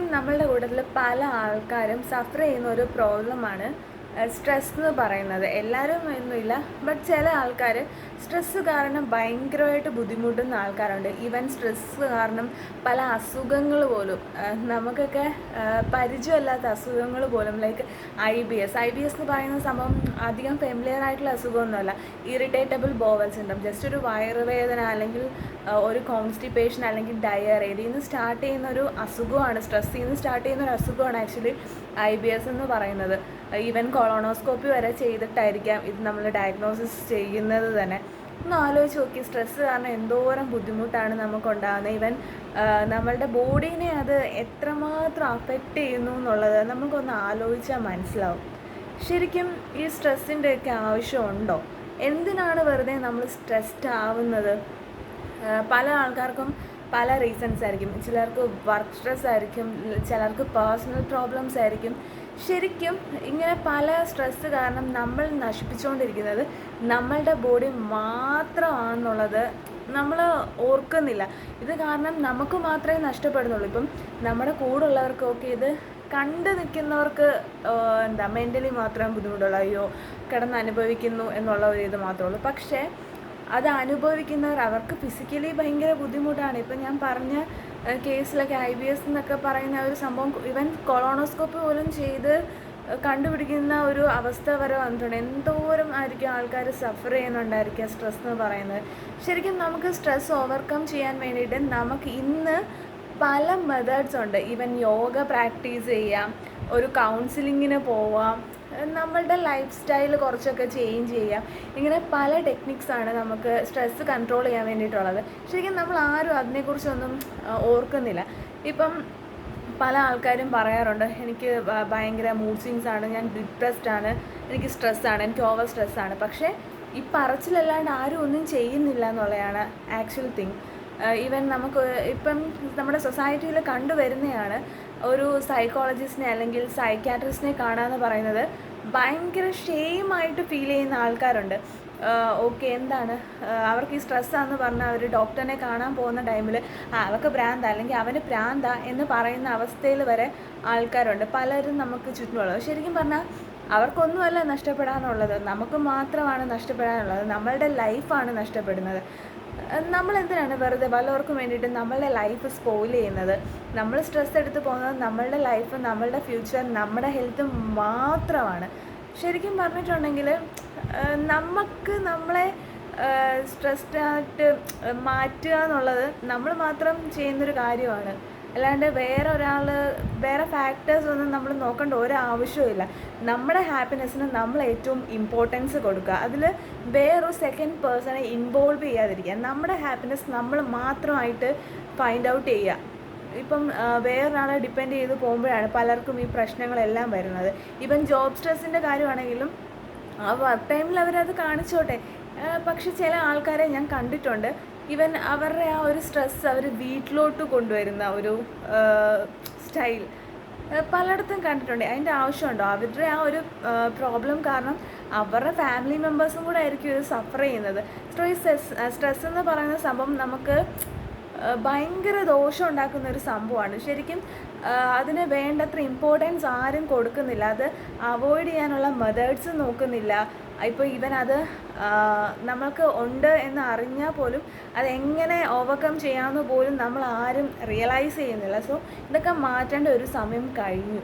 ശരിക്കും നമ്മളുടെ കൂട്ടത്തിൽ പല ആൾക്കാരും സഫർ ചെയ്യുന്ന ഒരു പ്രോബ്ലമാണ് സ്ട്രെസ് എന്ന് പറയുന്നത്. എല്ലാവരും ഒന്നുമില്ല, ബട്ട് ചില ആൾക്കാർ സ്ട്രെസ്സ് കാരണം ഭയങ്കരമായിട്ട് ബുദ്ധിമുട്ടുന്ന ആൾക്കാരുണ്ട്. ഈവൻ സ്ട്രെസ്സ് കാരണം പല അസുഖങ്ങൾ പോലും നമുക്കൊക്കെ പരിചയമില്ലാത്ത അസുഖങ്ങൾ പോലും, ലൈക്ക് IBS എന്ന് പറയുന്ന സംഭവം അധികം ഫെമിലിയർ ആയിട്ടുള്ള അസുഖമൊന്നുമല്ല. ഇറിറ്റേറ്റബിൾ ബോവൽ സിൻഡ്രം, ജസ്റ്റ് ഒരു വയറുവേദന അല്ലെങ്കിൽ ഒരു കോൺസ്റ്റിപ്പേഷൻ അല്ലെങ്കിൽ ഡയറിയ, ഇതിൽ നിന്ന് സ്റ്റാർട്ട് ചെയ്യുന്ന ഒരു അസുഖമാണ്, സ്ട്രെസ്സിൽ നിന്ന് സ്റ്റാർട്ട് ചെയ്യുന്ന ഒരു അസുഖമാണ് ആക്ച്വലി IBS എന്ന് പറയുന്നത്. ഈവൻ കൊളോണോസ്കോപ്പി വരെ ചെയ്തിട്ടായിരിക്കാം ഇത് നമ്മൾ ഡയഗ്നോസിസ് ചെയ്യുന്നത് തന്നെ. ഒന്ന് ആലോചിച്ച് നോക്കി, സ്ട്രെസ്സ് കാരണം എന്തോരം ബുദ്ധിമുട്ടാണ് നമുക്കുണ്ടാകുന്നത്. ഈവൻ നമ്മളുടെ ബോഡീനെ അത് എത്രമാത്രം അഫക്റ്റ് ചെയ്യുന്നു എന്നുള്ളത് നമുക്കൊന്ന് ആലോചിച്ചാൽ മനസ്സിലാവും. ശരിക്കും ഈ സ്ട്രെസ്സിൻ്റെയൊക്കെ ആവശ്യമുണ്ടോ? എന്തിനാണ് വെറുതെ നമ്മൾ സ്ട്രെസ്ഡ് ആവുന്നത്? പല ആൾക്കാർക്കും പല റീസൺസ് ആയിരിക്കും. ചിലർക്ക് വർക്ക് സ്ട്രെസ് ആയിരിക്കും, ചിലർക്ക് പേഴ്സണൽ പ്രോബ്ലംസ് ആയിരിക്കും. ശരിക്കും ഇങ്ങനെ പല സ്ട്രെസ്സ് കാരണം നമ്മൾ നശിപ്പിച്ചുകൊണ്ടിരിക്കുന്നത് നമ്മളുടെ ബോഡി മാത്രമാണെന്നുള്ളത് നമ്മൾ ഓർക്കുന്നില്ല. ഇത് കാരണം നമുക്ക് മാത്രമേ നഷ്ടപ്പെടുന്നുള്ളൂ. ഇപ്പം നമ്മുടെ കൂടെ ഉള്ളവർക്കൊക്കെ ഇത് കണ്ടു നിൽക്കുന്നവർക്ക് മെൻ്റലി മാത്രം ബുദ്ധിമുട്ടുള്ളൂ, അയ്യോ കിടന്ന് അനുഭവിക്കുന്നു എന്നുള്ള ഒരു ഇത് മാത്രമേ ഉള്ളൂ. പക്ഷേ അത് അനുഭവിക്കുന്നവർ, അവർക്ക് ഫിസിക്കലി ഭയങ്കര ബുദ്ധിമുട്ടാണ്. ഇപ്പം ഞാൻ പറഞ്ഞ കേസിലൊക്കെ IBS എന്നൊക്കെ പറയുന്ന ഒരു സംഭവം ഈവൻ കൊളോണോസ്കോപ്പി പോലും ചെയ്ത് കണ്ടുപിടിക്കുന്ന ഒരു അവസ്ഥ വരെ വന്നിട്ടുണ്ട്. എന്തോരം ആയിരിക്കും ആൾക്കാർ സഫർ ചെയ്യുന്നുണ്ടായിരിക്കുക സ്ട്രെസ് എന്ന് പറയുന്നത്. ശരിക്കും നമുക്ക് സ്ട്രെസ് ഓവർകം ചെയ്യാൻ വേണ്ടിയിട്ട് നമുക്ക് ഇന്ന് പല മെത്തേഡ്സ് ഉണ്ട്. ഈവൻ യോഗ പ്രാക്ടീസ് ചെയ്യാം, ഒരു കൗൺസിലിങ്ങിന് പോവാം, നമ്മളുടെ ലൈഫ് സ്റ്റൈൽ കുറച്ചൊക്കെ ചേഞ്ച് ചെയ്യാം. ഇങ്ങനെ പല ടെക്നിക്സാണ് നമുക്ക് സ്ട്രെസ്സ് കൺട്രോൾ ചെയ്യാൻ വേണ്ടിയിട്ടുള്ളത്. ശരിക്കും നമ്മൾ ആരും അതിനെക്കുറിച്ചൊന്നും ഓർക്കുന്നില്ല. ഇപ്പം പല ആൾക്കാരും പറയാറുണ്ട്, എനിക്ക് ഭയങ്കര മൂഡ് സ്വിങ്സാണ്, ഞാൻ ഡിപ്രസ്ഡ് ആണ്, എനിക്ക് സ്ട്രെസ്സാണ്, എനിക്ക് ഓവർ സ്ട്രെസ്സാണ്. പക്ഷേ ഈ പറച്ചിലല്ലാണ്ട് ആരും ഒന്നും ചെയ്യുന്നില്ല എന്നുള്ളതാണ് ആക്ച്വൽ തിങ്. ഈവൻ നമുക്ക് ഇപ്പം നമ്മുടെ സൊസൈറ്റിയിൽ കണ്ടുവരുന്നതാണ്, ഒരു സൈക്കോളജിസ്റ്റിനെ അല്ലെങ്കിൽ സൈക്യാട്രിസ്റ്റിനെ കാണാമെന്ന് പറയുന്നത് ഭയങ്കര ഷെയിമായിട്ട് ഫീൽ ചെയ്യുന്ന ആൾക്കാരുണ്ട്. ഓക്കെ, എന്താണ് അവർക്ക് ഈ സ്ട്രെസ്സാന്ന് പറഞ്ഞാൽ അവർ ഡോക്ടറിനെ കാണാൻ പോകുന്ന ടൈമിൽ അവർക്ക് ഭ്രാന്ത അല്ലെങ്കിൽ അവന് ഭ്രാന്ത എന്ന് പറയുന്ന അവസ്ഥയിൽ വരെ ആൾക്കാരുണ്ട്, പലരും നമുക്ക് ചുറ്റുമുള്ളത്. ശരിക്കും പറഞ്ഞാൽ അവർക്കൊന്നുമല്ല നഷ്ടപ്പെടാനുള്ളത്, നമുക്ക് മാത്രമാണ് നഷ്ടപ്പെടാനുള്ളത്. നമ്മളുടെ ലൈഫാണ് നഷ്ടപ്പെടുന്നത്. നമ്മളെന്തിനാണ് വെറുതെ വല്ലവർക്കും വേണ്ടിയിട്ട് നമ്മളുടെ ലൈഫ് സ്പോയിൽ ചെയ്യുന്നത്? നമ്മൾ സ്ട്രെസ് എടുത്ത് പോകുന്നത് നമ്മളുടെ ലൈഫ്, നമ്മളുടെ ഫ്യൂച്ചർ, നമ്മുടെ ഹെൽത്ത് മാത്രമാണ്. ശരിക്കും പറഞ്ഞിട്ടുണ്ടെങ്കിൽ നമുക്ക് നമ്മളെ സ്ട്രെസ്ഡായിട്ട് മാറ്റുക എന്നുള്ളത് നമ്മൾ മാത്രം ചെയ്യുന്നൊരു കാര്യമാണ്. അല്ലാണ്ട് വേറെ ഫാക്ടേഴ്സ് ഒന്നും നമ്മൾ നോക്കേണ്ട ഒരാവശ്യമില്ല. നമ്മുടെ ഹാപ്പിനെസ്സിന് നമ്മൾ ഏറ്റവും ഇമ്പോർട്ടൻസ് കൊടുക്കുക, അതിൽ വേറൊരു സെക്കൻഡ് പേഴ്സണെ ഇൻവോൾവ് ചെയ്യാതിരിക്കുക. നമ്മുടെ ഹാപ്പിനെസ് നമ്മൾ മാത്രമായിട്ട് ഫൈൻഡ് ഔട്ട് ചെയ്യുക. ഇപ്പം വേറൊരാളെ ഡിപ്പെൻഡ് ചെയ്ത് പോകുമ്പോഴാണ് പലർക്കും ഈ പ്രശ്നങ്ങളെല്ലാം വരുന്നത്. ഇപ്പം ജോബ് സ്ട്രെസ്സിൻ്റെ കാര്യമാണെങ്കിലും ആ വർക്ക് ടൈമിൽ അവരത് കാണിച്ചോട്ടെ. പക്ഷെ ചില ആൾക്കാരെ ഞാൻ കണ്ടിട്ടുണ്ട്, ഈവൻ അവരുടെ ആ ഒരു സ്ട്രെസ് അവർ വീട്ടിലോട്ട് കൊണ്ടുവരുന്ന ഒരു സ്റ്റൈൽ പലയിടത്തും കണ്ടിട്ടുണ്ട്. അതിൻ്റെ ആവശ്യമുണ്ടോ? അവരുടെ ആ ഒരു പ്രോബ്ലം കാരണം അവരുടെ ഫാമിലി മെമ്പേഴ്സും കൂടെ ആയിരിക്കും ഇത് സഫർ ചെയ്യുന്നത്. സ്ട്രെസ് എന്ന് പറയുന്ന സംഭവം നമുക്ക് ഭയങ്കര ദോഷം ഉണ്ടാക്കുന്ന ഒരു സംഭവമാണ്. ശരിക്കും അതിന് വേണ്ടത്ര ഇമ്പോർട്ടൻസ് ആരും കൊടുക്കുന്നില്ല, അത് അവോയ്ഡ് ചെയ്യാനുള്ള മെത്തേഡ്സ് നോക്കുന്നില്ല. ഇപ്പോൾ ഈവൻ അത് നമ്മൾക്ക് ഉണ്ട് എന്ന് അറിഞ്ഞാൽ പോലും അതെങ്ങനെ ഓവർകം ചെയ്യാമെന്ന് പോലും നമ്മൾ ആരും റിയലൈസ് ചെയ്യുന്നില്ല. സോ ഇതൊക്കെ മാറ്റേണ്ട ഒരു സമയം കഴിഞ്ഞു.